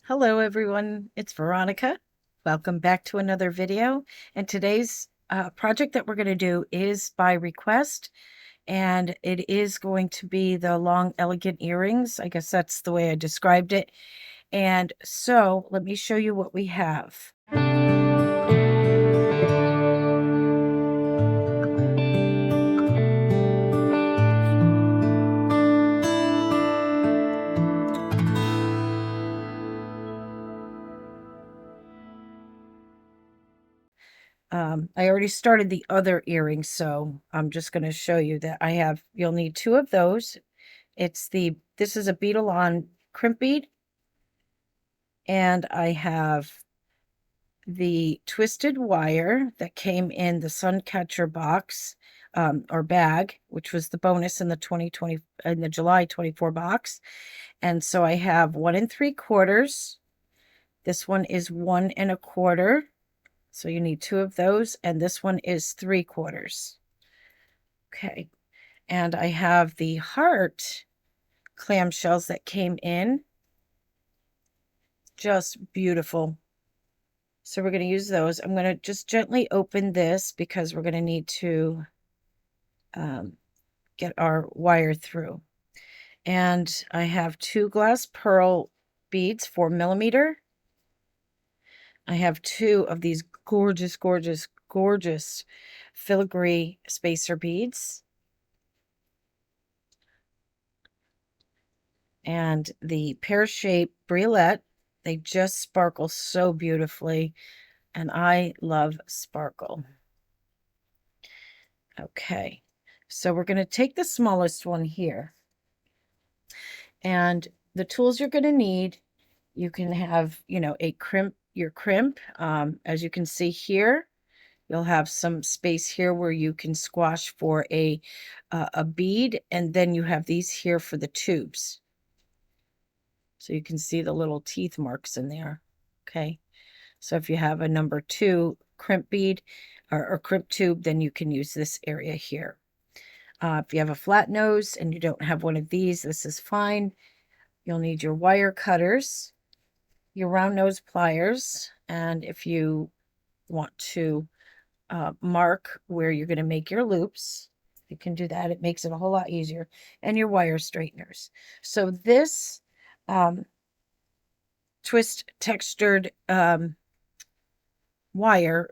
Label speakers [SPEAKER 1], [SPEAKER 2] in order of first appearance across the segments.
[SPEAKER 1] Hello everyone, it's Veronica. Welcome back to another video. And today's project that we're going to do is by request, and it is going to be the long elegant earrings. I guess that's the way I described it. And so let me show you what we have. I already started the other earrings, so I'm just going to show you that you'll need two of those. This is a beadle on crimp bead, and I have the twisted wire that came in the sun catcher box, or bag, which was the bonus in the July 24 box. And so I have 1 3/4. This one is 1 1/4. So you need two of those, and this one is 3/4. Okay. And I have the heart clamshells that came in. Just beautiful. So we're going to use those. I'm going to just gently open this because we're going to need to get our wire through. And I have 2 glass pearl beads, 4mm. I have 2 of these gorgeous, gorgeous, gorgeous filigree spacer beads. And the pear-shaped briolet. They just sparkle so beautifully, and I love sparkle. Okay, so we're going to take the smallest one here. And the tools you're going to need, you can have, your crimp. As you can see here, you'll have some space here where you can squash for a bead, and then you have these here for the tubes. So you can see the little teeth marks in there. Okay, so if you have a number 2 crimp bead or crimp tube, then you can use this area here. If you have a flat nose and you don't have one of these, this is fine. You'll need your wire cutters, your round nose pliers, and if you want to mark where you're going to make your loops, you can do that. It makes it a whole lot easier. And your wire straighteners. So this twist textured wire,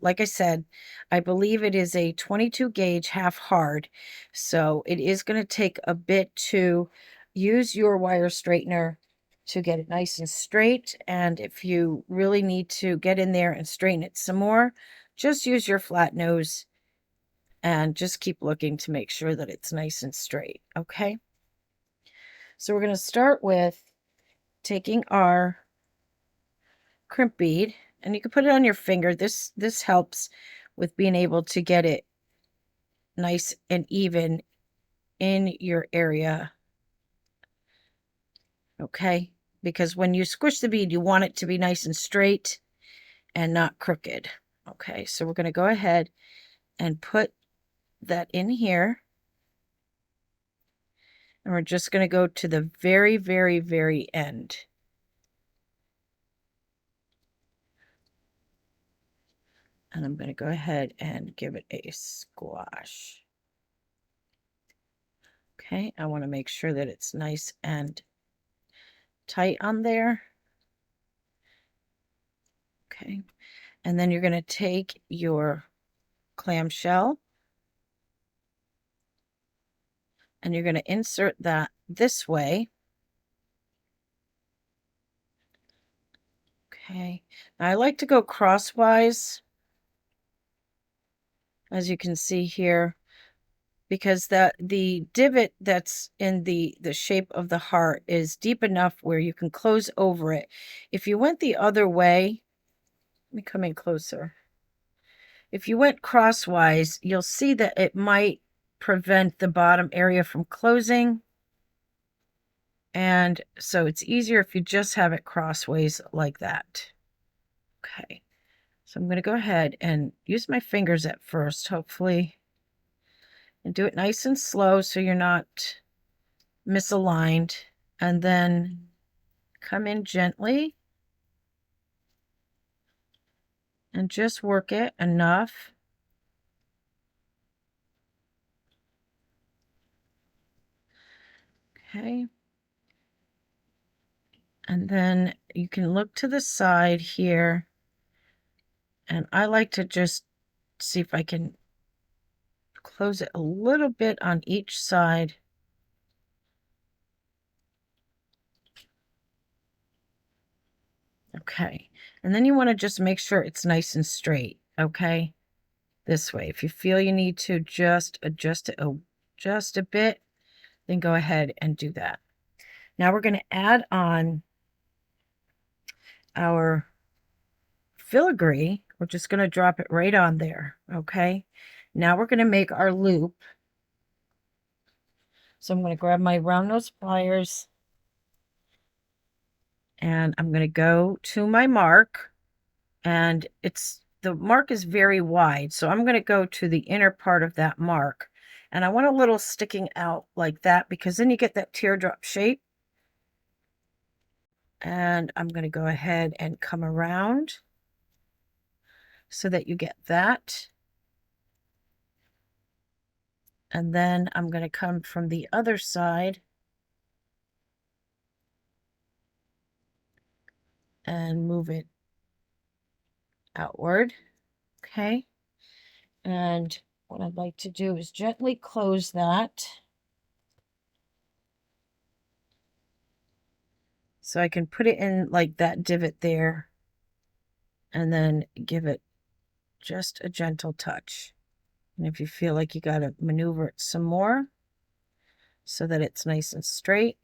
[SPEAKER 1] like I said, I believe it is a 22 gauge half hard, so it is going to take a bit to use your wire straightener to get it nice and straight. And if you really need to get in there and straighten it some more, just use your flat nose and just keep looking to make sure that it's nice and straight. Okay, so we're going to start with taking our crimp bead, and you can put it on your finger. This helps with being able to get it nice and even in your area. Okay, because when you squish the bead, you want it to be nice and straight and not crooked. Okay, so we're going to go ahead and put that in here, and we're just going to go to the very, very, very end. And I'm going to go ahead and give it a squash. Okay, I want to make sure that it's nice and tight on there. Okay, and then you're going to take your clamshell and you're going to insert that this way. Okay, now I like to go crosswise, as you can see here, because the divot that's in the shape of the heart is deep enough where you can close over it. If you went the other way, let me come in closer. If you went crosswise, you'll see that it might prevent the bottom area from closing. And so it's easier if you just have it crossways like that. Okay, so I'm going to go ahead and use my fingers at first, hopefully, and do it nice and slow so you're not misaligned, and then come in gently and just work it enough. Okay. And then you can look to the side here, and I like to just see if I can close it a little bit on each side. Okay. And then you want to just make sure it's nice and straight. Okay. This way. If you feel you need to just adjust it just a bit, then go ahead and do that. Now we're going to add on our filigree. We're just going to drop it right on there. Okay. Now we're going to make our loop. So I'm going to grab my round nose pliers and I'm going to go to my mark, and the mark is very wide. So I'm going to go to the inner part of that mark, and I want a little sticking out like that because then you get that teardrop shape. And I'm going to go ahead and come around so that you get that. And then I'm going to come from the other side and move it outward. Okay. And what I'd like to do is gently close that so I can put it in like that divot there and then give it just a gentle touch. And if you feel like you got to maneuver it some more so that it's nice and straight.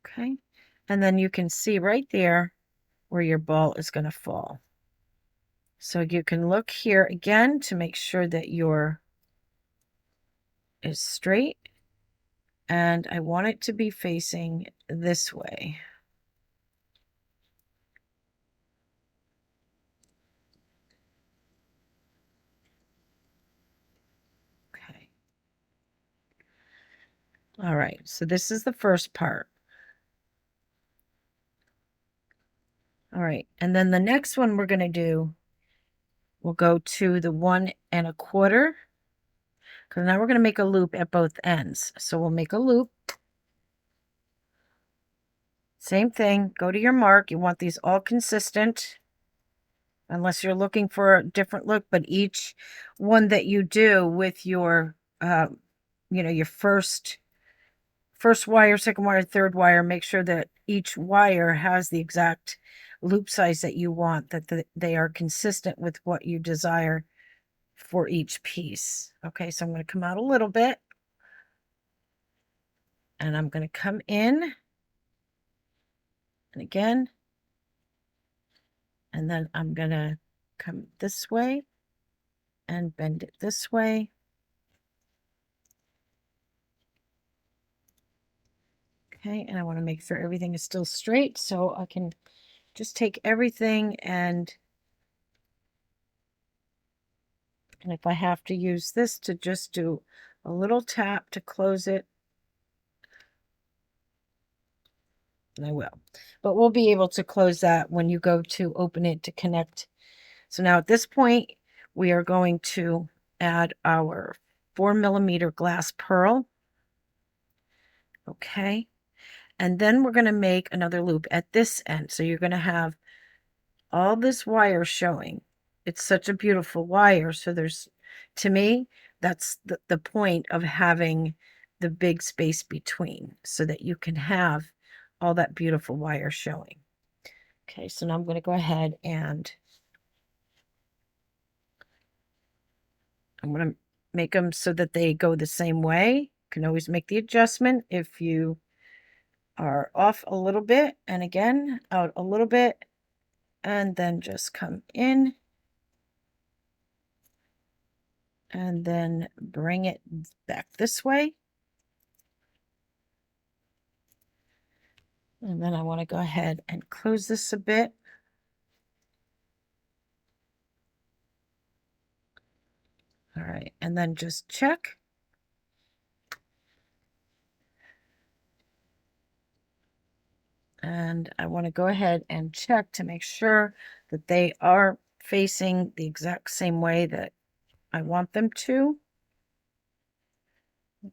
[SPEAKER 1] Okay. And then you can see right there where your ball is going to fall. So you can look here again to make sure that your is straight, and I want it to be facing this way. Okay. All right, so this is the first part. All right, and then the next one we're going to do, we'll go to the 1 1/4, because now we're going to make a loop at both ends. So we'll make a loop. Same thing, go to your mark. You want these all consistent, unless you're looking for a different look, but each one that you do with your, your first wire, second wire, third wire, make sure that each wire has the exact loop size that you want, that they are consistent with what you desire for each piece. Okay, so I'm going to come out a little bit, and I'm going to come in, and again, and then I'm going to come this way and bend it this way. Okay, and I want to make sure everything is still straight, so I can just take everything and if I have to use this to just do a little tap to close it, I will. But we'll be able to close that when you go to open it to connect. So now at this point, we are going to add our 4mm glass pearl. Okay. And then we're going to make another loop at this end. So you're going to have all this wire showing. It's such a beautiful wire. So to me, that's the point of having the big space between, so that you can have all that beautiful wire showing. Okay, so now I'm going to go ahead and I'm going to make them so that they go the same way. You can always make the adjustment if you are off a little bit, and again, out a little bit, and then just come in and then bring it back this way. And then I want to go ahead and close this a bit. All right, and then just check. And I want to go ahead and check to make sure that they are facing the exact same way that I want them to.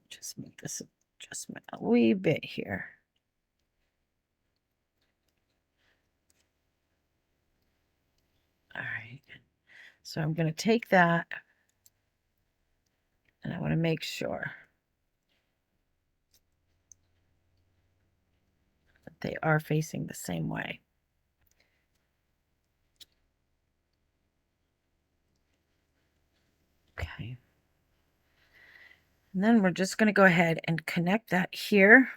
[SPEAKER 1] Just make this adjustment a wee bit here. All right. So I'm going to take that and I want to make sure that they are facing the same way. Okay. And then we're just going to go ahead and connect that here.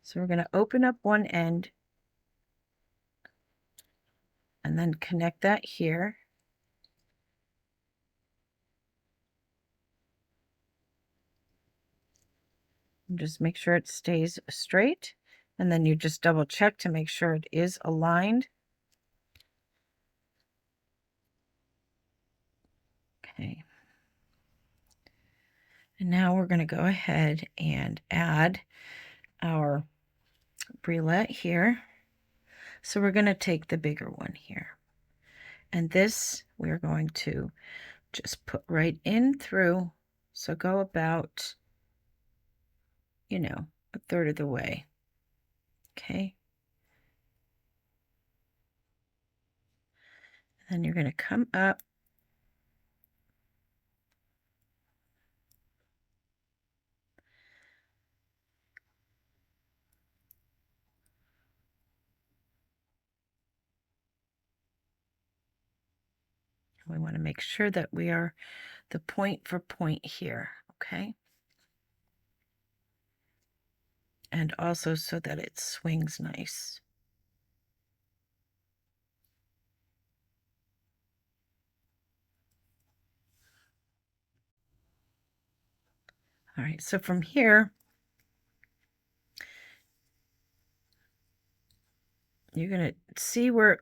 [SPEAKER 1] So we're going to open up one end and then connect that here. And just make sure it stays straight. And then you just double check to make sure it is aligned. Okay. And now we're going to go ahead and add our bralette here. So we're going to take the bigger one here. And this we're going to just put right in through. So go about, you know, a third of the way. Okay. Then you're going to come up. We want to make sure that we are the point for point here, okay? And also so that it swings nice. All right, so from here, you're going to see where it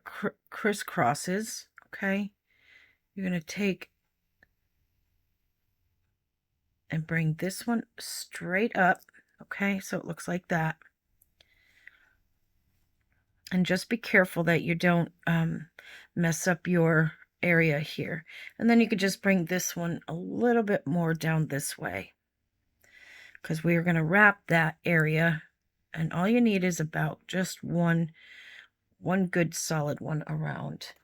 [SPEAKER 1] crisscrosses, okay? You're going to take and bring this one straight up, okay? So it looks like that. And just be careful that you don't mess up your area here. And then you could just bring this one a little bit more down this way, because we are going to wrap that area, and all you need is about just one good solid one around.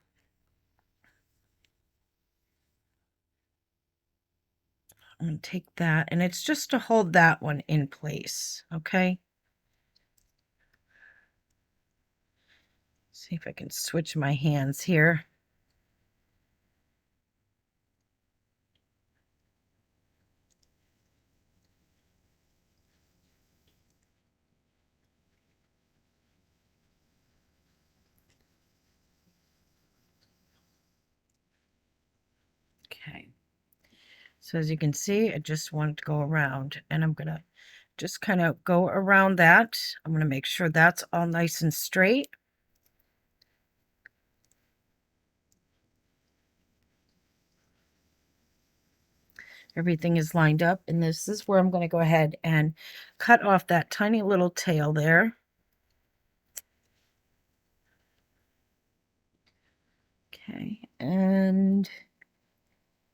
[SPEAKER 1] I'm going to take that, and it's just to hold that one in place, okay? See if I can switch my hands here. Okay. So as you can see, I just wanted to go around, and I'm going to just kind of go around that. I'm going to make sure that's all nice and straight. Everything is lined up, and this is where I'm going to go ahead and cut off that tiny little tail there. Okay, and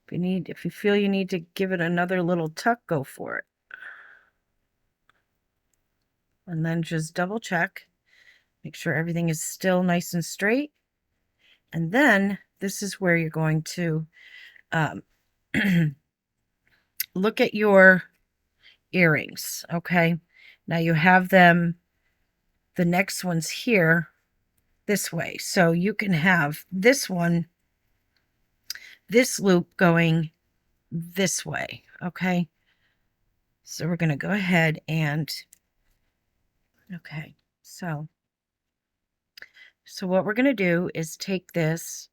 [SPEAKER 1] if you feel you need to give it another little tuck, go for it. And then just double check, make sure everything is still nice and straight. And then this is where you're going to look at your earrings, okay? Now you have them, the next one's here this way. So you can have this one, this loop going this way, okay? So we're going to go ahead and, okay, so what we're going to do is take this,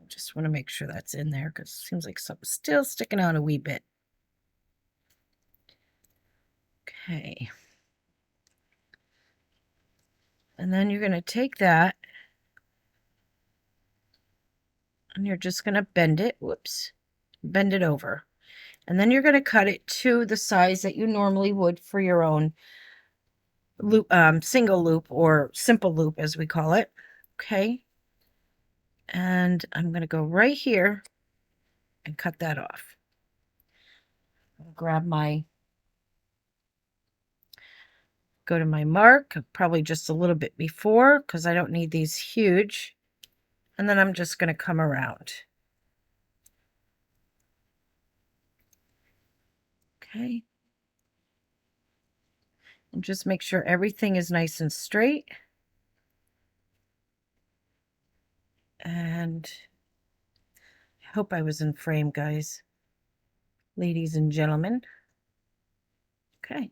[SPEAKER 1] just want to make sure that's in there because it seems like something's still sticking out a wee bit. Okay. And then you're going to take that and you're just going to bend it, whoops, bend it over. And then you're going to cut it to the size that you normally would for your own loop, single loop or simple loop as we call it. Okay. And I'm going to go right here and cut that off. I'll grab my, go to my mark, probably just a little bit before because I don't need these huge. And then I'm just going to come around. Okay. And just make sure everything is nice and straight. And I hope I was in frame, guys. Ladies and gentlemen. Okay.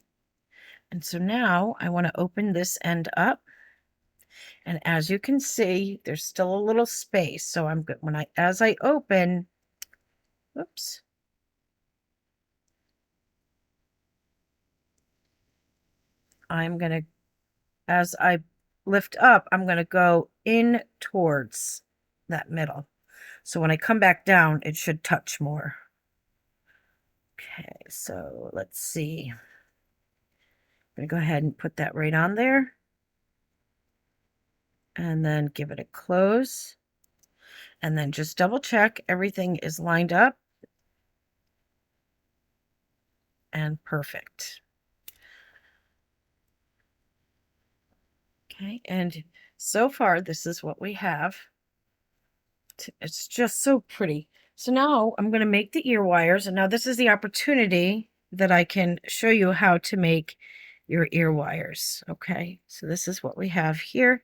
[SPEAKER 1] And so now I want to open this end up. And as you can see, there's still a little space. So I'm good when as I open, whoops. I'm going to, as I lift up, I'm going to go in towards that middle. So when I come back down, it should touch more. Okay, so let's see. I'm going to go ahead and put that right on there. And then give it a close. And then just double check everything is lined up. And perfect. Okay, and so far this is what we have. It's just so pretty. So now I'm going to make the ear wires, and now this is the opportunity that I can show you how to make your ear wires. Okay, so this is what we have here,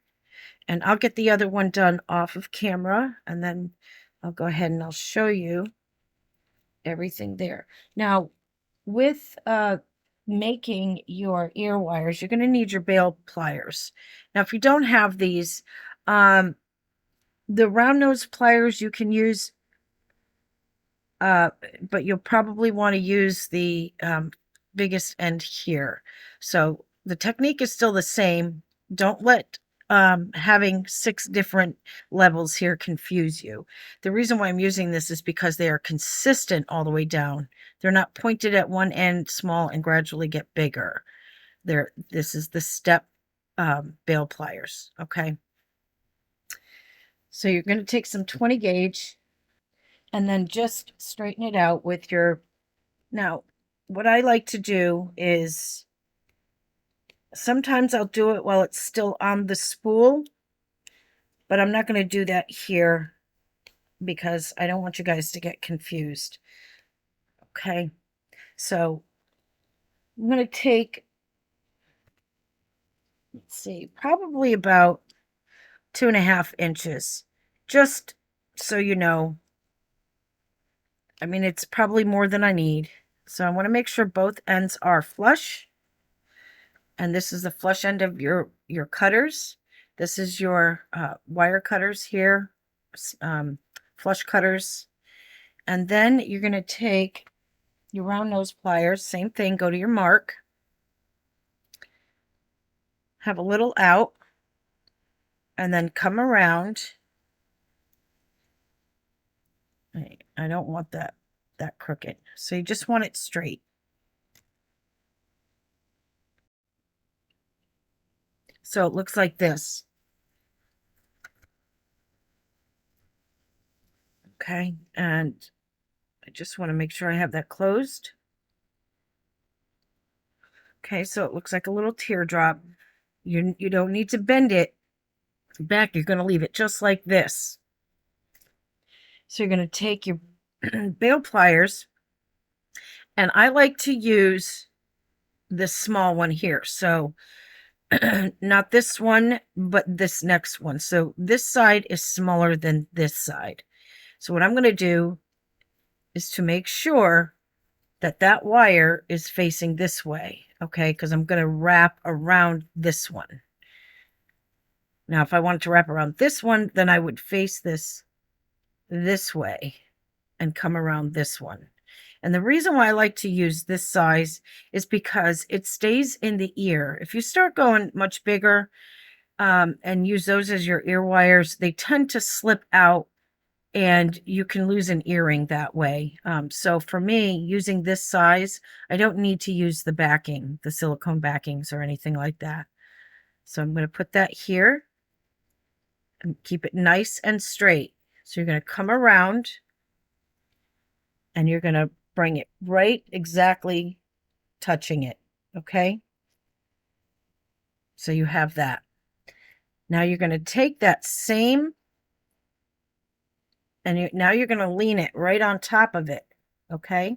[SPEAKER 1] and I'll get the other one done off of camera, and then I'll go ahead and I'll show you everything there. Now with making your ear wires, you're going to need your bail pliers. Now if you don't have these, the round nose pliers you can use, but you'll probably want to use the biggest end here. So the technique is still the same. Don't let having 6 different levels here confuse you. The reason why I'm using this is because they are consistent all the way down. They're not pointed at one end small and gradually get bigger. This is the step bail pliers. Okay. So you're going to take some 20 gauge and then just straighten it out with your, now what I like to do is sometimes I'll do it while it's still on the spool, but I'm not going to do that here because I don't want you guys to get confused. Okay, so I'm going to take, let's see, probably about 2.5 inches, just so you know. I mean, it's probably more than I need. So I want to make sure both ends are flush. And this is the flush end of your cutters. This is your wire cutters here, flush cutters. And then you're going to take your round nose pliers, same thing, go to your mark, have a little out, and then come around. I don't want that crooked. So you just want it straight. So it looks like this. Okay, and I just want to make sure I have that closed. Okay, so it looks like a little teardrop. You don't need to bend it back. You're going to leave it just like this. So you're going to take your bail pliers, and I like to use this small one here. So not this one, but this next one. So this side is smaller than this side. So what I'm going to do is to make sure that that wire is facing this way. Okay, because I'm going to wrap around this one. Now, if I wanted to wrap around this one, then I would face this way and come around this one. And the reason why I like to use this size is because it stays in the ear. If you start going much bigger and use those as your ear wires, they tend to slip out and you can lose an earring that way. So for me, using this size, I don't need to use the backing, the silicone backings or anything like that. So I'm going to put that here and keep it nice and straight. So you're going to come around and you're going to bring it right exactly touching it. Okay. So you have that. Now you're going to take that same, and now you're going to lean it right on top of it. Okay.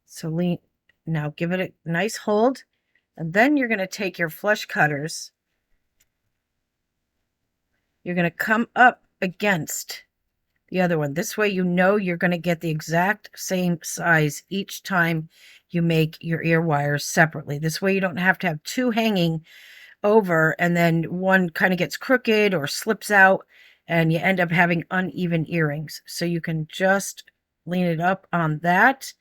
[SPEAKER 1] So lean, now give it a nice hold, and then you're going to take your flush cutters. You're going to come up against the other one. This way, you know you're going to get the exact same size each time you make your ear wires separately. This way, you don't have to have two hanging over and then one kind of gets crooked or slips out and you end up having uneven earrings. So you can just lean it up on that,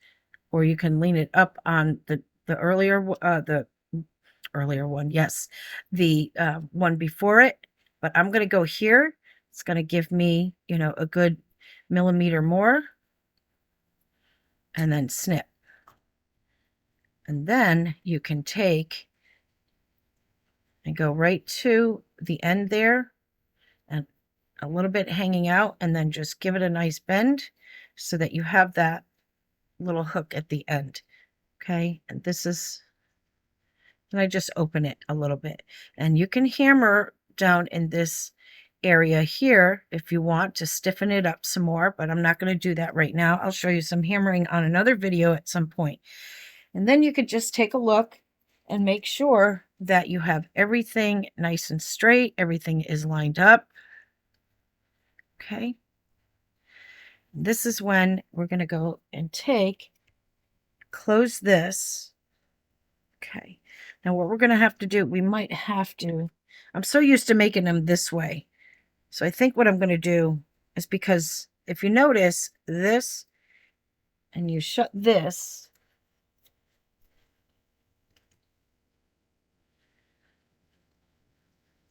[SPEAKER 1] or you can lean it up on the earlier one. Yes, the one before it. But I'm going to go here. It's going to give me, a good millimeter more, and then snip. And then you can take and go right to the end there, and a little bit hanging out, and then just give it a nice bend so that you have that little hook at the end. Okay, and this is, and I just open it a little bit, and you can hammer down in this area here if you want to stiffen it up some more, but I'm not going to do that right now. I'll show you some hammering on another video at some point. And then you could just take a look and make sure that you have everything nice and straight, everything is lined up. Okay, this is when we're going to go and close this. Okay, now what we're going to have to do, we might have to, I'm so used to making them this way. So I think what I'm going to do is, because if you notice this and you shut this,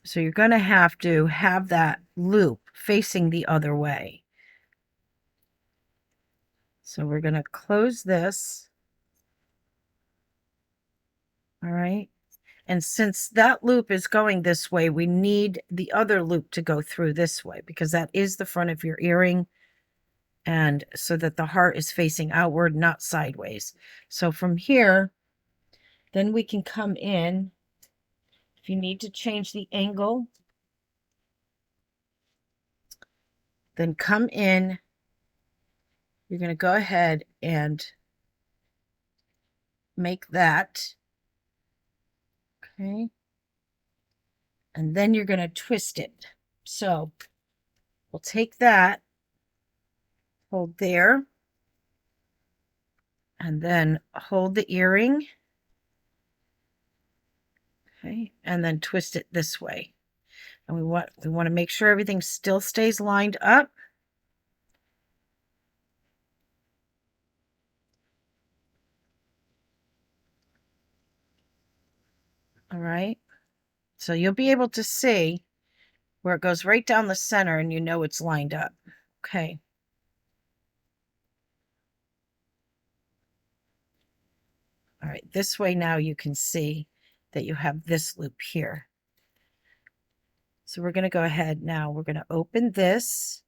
[SPEAKER 1] so you're going to have that loop facing the other way. So we're going to close this. All right. And since that loop is going this way, we need the other loop to go through this way, because that is the front of your earring. And so that the heart is facing outward, not sideways. So from here, then we can come in. If you need to change the angle, then come in. You're going to go ahead and make that. Okay. And then you're going to twist it. So we'll take that, hold there, and then hold the earring. Okay. And then twist it this way. And we want to make sure everything still stays lined up. All right. So you'll be able to see where it goes right down the center, and you know it's lined up. Okay. All right. This way now you can see that you have this loop here. So we're going to go ahead now. We're going to open this,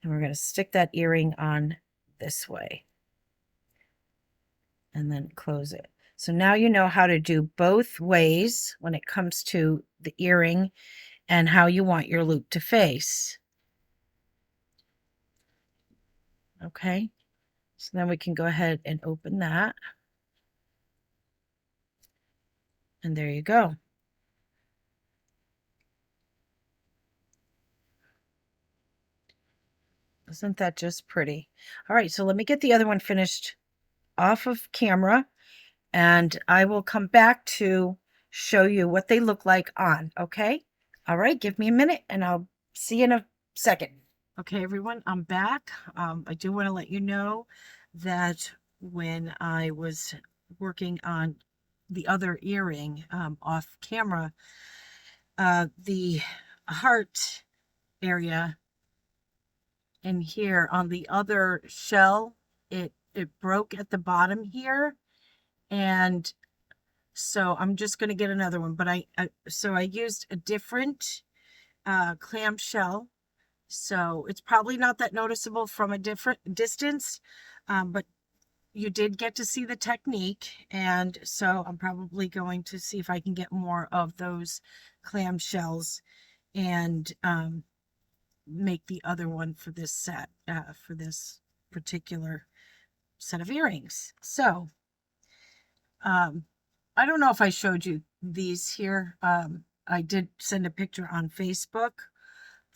[SPEAKER 1] and we're going to stick that earring on this way and then close it. So now you know how to do both ways when it comes to the earring and how you want your loop to face. Okay, so then we can go ahead and open that. And there you go. Isn't that just pretty? All right, so let me get the other one finished off of camera, and I will come back to show you what they look like on, okay? All right, give me a minute and I'll see you in a second. Okay, everyone, I'm back. I do want to let you know that when I was working on the other earring off camera, the heart area in here on the other shell. It broke at the bottom here, and so I'm just going to get another one. But I used a different clam shell, so it's probably not that noticeable from a different distance, but you did get to see the technique, and so I'm probably going to see if I can get more of those clam shells and make the other one for this set, for this particular set of earrings. So I don't know if I showed you these here. I did send a picture on Facebook,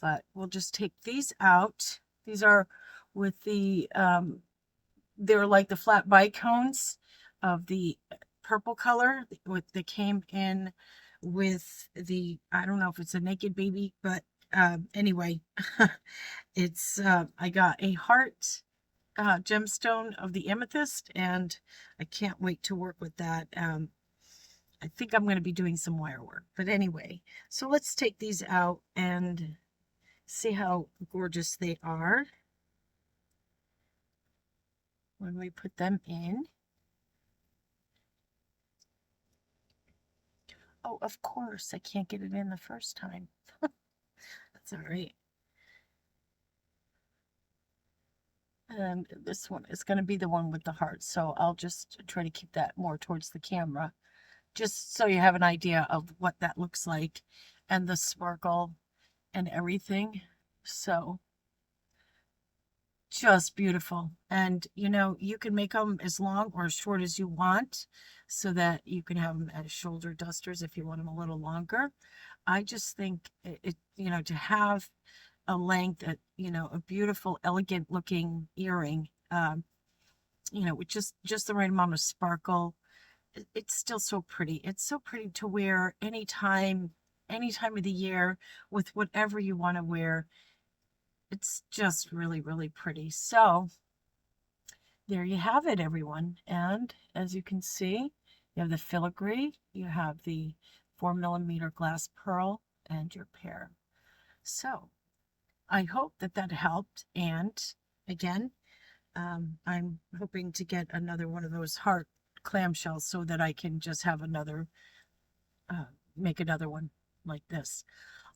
[SPEAKER 1] but we'll just take these out. These are with the they're like the flat bicones of the purple color that came in with the, I don't know if it's a naked baby, but anyway, it's I got a heart gemstone of the amethyst, and I can't wait to work with that. I think I'm going to be doing some wire work, but anyway, so let's take these out and see how gorgeous they are when we put them in. Oh, of course, I can't get it in the first time. That's all right. And this one is going to be the one with the heart, so I'll just try to keep that more towards the camera, just so you have an idea of what that looks like and the sparkle and everything. So just beautiful. And you know, you can make them as long or as short as you want, so that you can have them as shoulder dusters if you want them a little longer. I just think it, you know, to have a length, you know, a beautiful, elegant looking earring, you know, with just the right amount of sparkle, it's still so pretty. It's so pretty to wear anytime, any time of the year, with whatever you want to wear. It's just really, really pretty. So there you have it, everyone. And as you can see, you have the filigree, you have the 4mm glass pearl, and your pear. So I hope that that helped. And again, I'm hoping to get another one of those heart clamshells so that I can just have another, make another one like this.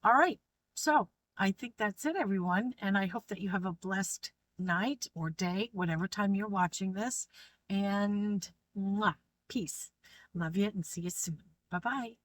[SPEAKER 1] All right. So I think that's it, everyone. And I hope that you have a blessed night or day, whatever time you're watching this. And mwah, peace. Love you and see you soon. Bye-bye.